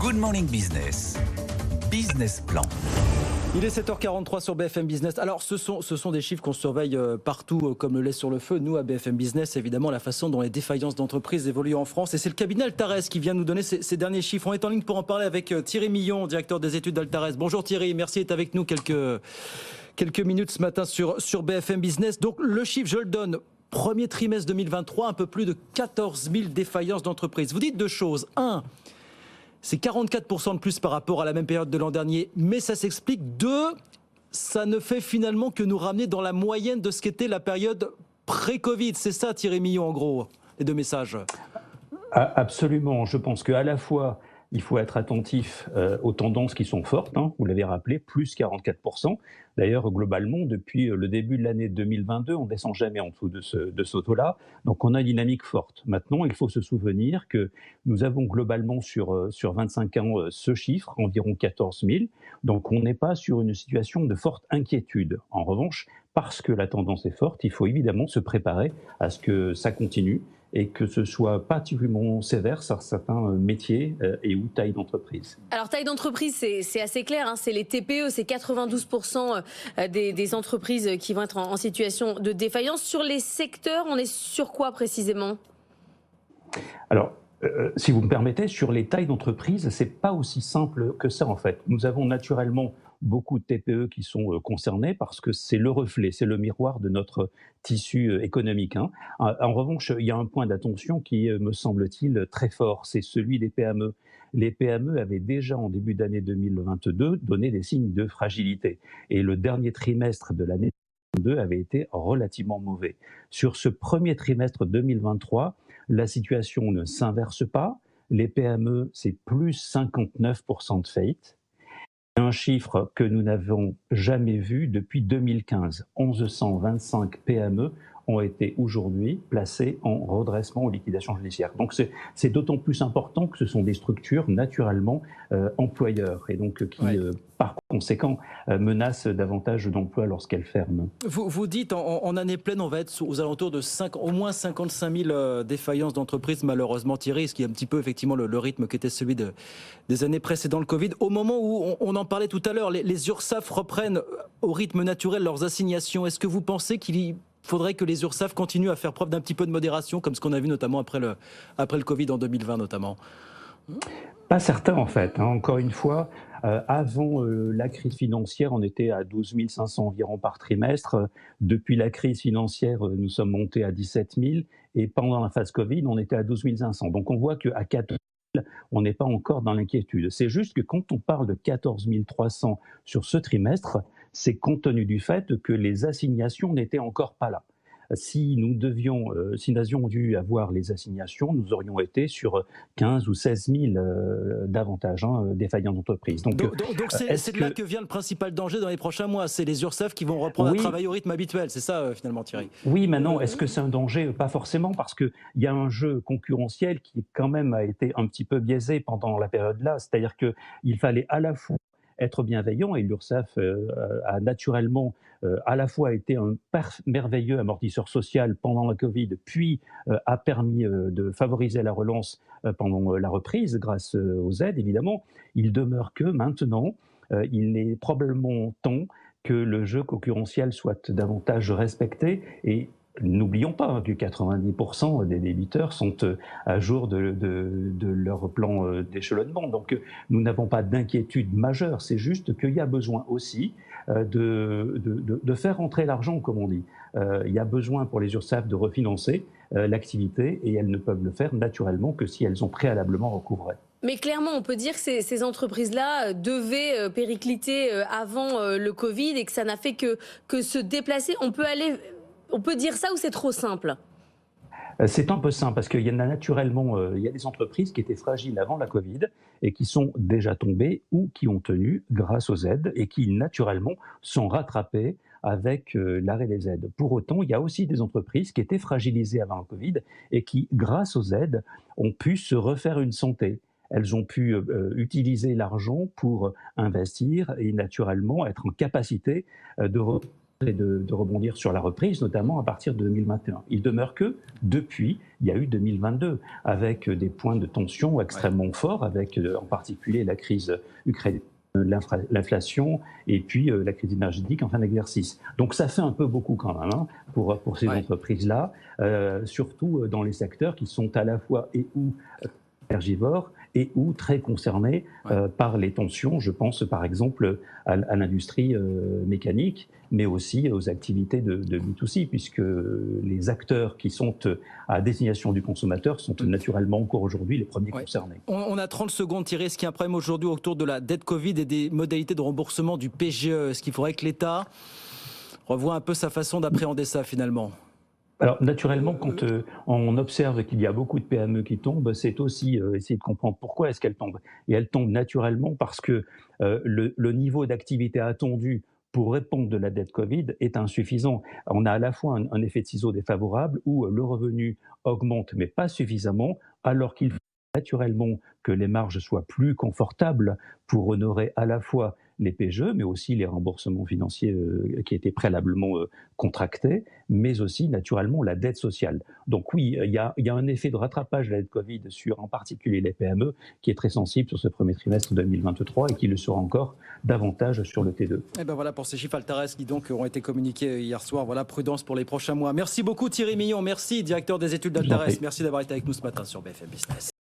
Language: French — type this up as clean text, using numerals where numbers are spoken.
Good Morning Business. Business Plan. Il est 7h43 sur BFM Business. Alors, ce sont des chiffres qu'on surveille partout comme le lait sur le feu. Nous, à BFM Business, évidemment, la façon dont les défaillances d'entreprises évoluent en France. Et c'est le cabinet Altares qui vient nous donner ces derniers chiffres. On est en ligne pour en parler avec Thierry Millon, directeur des études d'Altares. Bonjour Thierry, merci d'être avec nous quelques minutes ce matin sur BFM Business. Donc, le chiffre, je le donne. Premier trimestre 2023, un peu plus de 14 000 défaillances d'entreprises. Vous dites deux choses. Un, c'est 44% de plus par rapport à la même période de l'an dernier, mais ça s'explique. Deux, ça ne fait finalement que nous ramener dans la moyenne de ce qu'était la période pré-Covid. C'est ça, Thierry Millon, en gros, les deux messages. Absolument. Je pense qu'à la fois, il faut être attentif aux tendances qui sont fortes. Vous l'avez rappelé, plus 44%. D'ailleurs, globalement, depuis le début de l'année 2022, on ne descend jamais en dessous de ce taux-là. Donc, on a une dynamique forte. Maintenant, il faut se souvenir que nous avons globalement sur 25 ans ce chiffre, environ 14 000. Donc, on n'est pas sur une situation de forte inquiétude. En revanche, parce que la tendance est forte, il faut évidemment se préparer à ce que ça continue et que ce soit particulièrement sévère sur certains métiers et ou tailles d'entreprise. Alors, taille d'entreprise, c'est assez clair, c'est les TPE, c'est 92% des entreprises qui vont être en situation de défaillance. Sur les secteurs, on est sur quoi précisément ? Alors, si vous me permettez, sur les tailles d'entreprise, c'est pas aussi simple que ça en fait. Nous avons naturellement beaucoup de TPE qui sont concernés parce que c'est le reflet, c'est le miroir de notre tissu économique. En revanche, il y a un point d'attention qui me semble-t-il très fort, c'est celui des PME. Les PME avaient déjà en début d'année 2022 donné des signes de fragilité et le dernier trimestre de l'année 2022 avait été relativement mauvais. Sur ce premier trimestre 2023, la situation ne s'inverse pas. Les PME, c'est plus 59% de faillite. Un chiffre que nous n'avons jamais vu depuis 2015. 1125 PME ont été aujourd'hui placées en redressement ou liquidation judiciaire. Donc c'est d'autant plus important que ce sont des structures naturellement employeurs et donc qui par conséquent menacent davantage d'emplois lorsqu'elles ferment. Vous dites en année pleine, on va être aux alentours de au moins 55 000 défaillances d'entreprises, malheureusement Thierry, ce qui est un petit peu effectivement le rythme qui était celui des années précédant le Covid. Au moment où on en parlait tout à l'heure, les URSSAF reprennent au rythme naturel leurs assignations. Est-ce que vous pensez qu'il faudrait que les URSSAF continuent à faire preuve d'un petit peu de modération, comme ce qu'on a vu notamment après le Covid en 2020 notamment ? Pas certain en fait. Encore une fois, avant la crise financière, on était à 12 500 environ par trimestre. Depuis la crise financière, nous sommes montés à 17 000 et pendant la phase Covid, on était à 12 500. Donc on voit qu'à 14 000, on n'est pas encore dans l'inquiétude. C'est juste que quand on parle de 14 300 sur ce trimestre, c'est compte tenu du fait que les assignations n'étaient encore pas là. Si nous avions dû avoir les assignations, nous aurions été sur 15 ou 16 000 davantage défaillants d'entreprises. Donc c'est de là que vient le principal danger dans les prochains mois. C'est les URSSAF qui vont reprendre à travailler au rythme habituel. C'est ça finalement, Thierry. Oui, maintenant, est-ce que c'est un danger ? Pas forcément, parce qu'il y a un jeu concurrentiel qui quand même a été un petit peu biaisé pendant la période-là. C'est-à-dire qu'il fallait à la fois être bienveillant, et l'URSSAF a naturellement à la fois été un merveilleux amortisseur social pendant la Covid, puis a permis de favoriser la relance pendant la reprise grâce aux aides, évidemment. Il demeure que maintenant, il est probablement temps que le jeu concurrentiel soit davantage respecté et n'oublions pas que 90% des débiteurs sont à jour de leur plan d'échelonnement. Donc nous n'avons pas d'inquiétude majeure, c'est juste qu'il y a besoin aussi de faire rentrer l'argent, comme on dit. Il y a besoin pour les URSSAF de refinancer l'activité et elles ne peuvent le faire naturellement que si elles ont préalablement recouvré. Mais clairement, on peut dire que ces entreprises-là devaient péricliter avant le Covid et que ça n'a fait que se déplacer. On peut dire ça ou c'est trop simple ? C'est un peu simple parce qu'il y en a naturellement, il y a des entreprises qui étaient fragiles avant la Covid et qui sont déjà tombées ou qui ont tenu grâce aux aides et qui naturellement sont rattrapées avec l'arrêt des aides. Pour autant, il y a aussi des entreprises qui étaient fragilisées avant la Covid et qui, grâce aux aides, ont pu se refaire une santé. Elles ont pu utiliser l'argent pour investir et naturellement être en capacité de tenter de rebondir sur la reprise, notamment à partir de 2021. Il demeure que, depuis, il y a eu 2022, avec des points de tension extrêmement forts, avec en particulier la crise ukrainienne, l'inflation et puis la crise énergétique en fin d'exercice. Donc ça fait un peu beaucoup quand même pour ces entreprises-là, surtout dans les secteurs qui sont à la fois et ou énergivores et ou très concernés par les tensions. Je pense par exemple à l'industrie mécanique, mais aussi aux activités de B2C, puisque les acteurs qui sont à destination du consommateur sont naturellement encore aujourd'hui les premiers concernés. On a 30 secondes, Thierry. Est-ce qu'il y a un problème aujourd'hui autour de la dette Covid et des modalités de remboursement du PGE? Est-ce qu'il faudrait que l'État revoie un peu sa façon d'appréhender ça finalement? Alors, naturellement, quand on observe qu'il y a beaucoup de PME qui tombent, c'est aussi essayer de comprendre pourquoi est-ce qu'elles tombent. Et elles tombent naturellement parce que le niveau d'activité attendu pour répondre de la dette Covid est insuffisant. On a à la fois un effet de ciseau défavorable où le revenu augmente, mais pas suffisamment, alors qu'il faut naturellement que les marges soient plus confortables pour honorer à la fois les PGE, mais aussi les remboursements financiers qui étaient préalablement contractés, mais aussi naturellement la dette sociale. Donc oui, il y a un effet de rattrapage de la dette Covid sur en particulier les PME qui est très sensible sur ce premier trimestre 2023 et qui le sera encore davantage sur le T2. Et ben voilà pour ces chiffres Altares qui donc ont été communiqués hier soir. Voilà, prudence pour les prochains mois. Merci beaucoup Thierry Millon, merci directeur des études d'Altares. Merci d'avoir été avec nous ce matin sur BFM Business.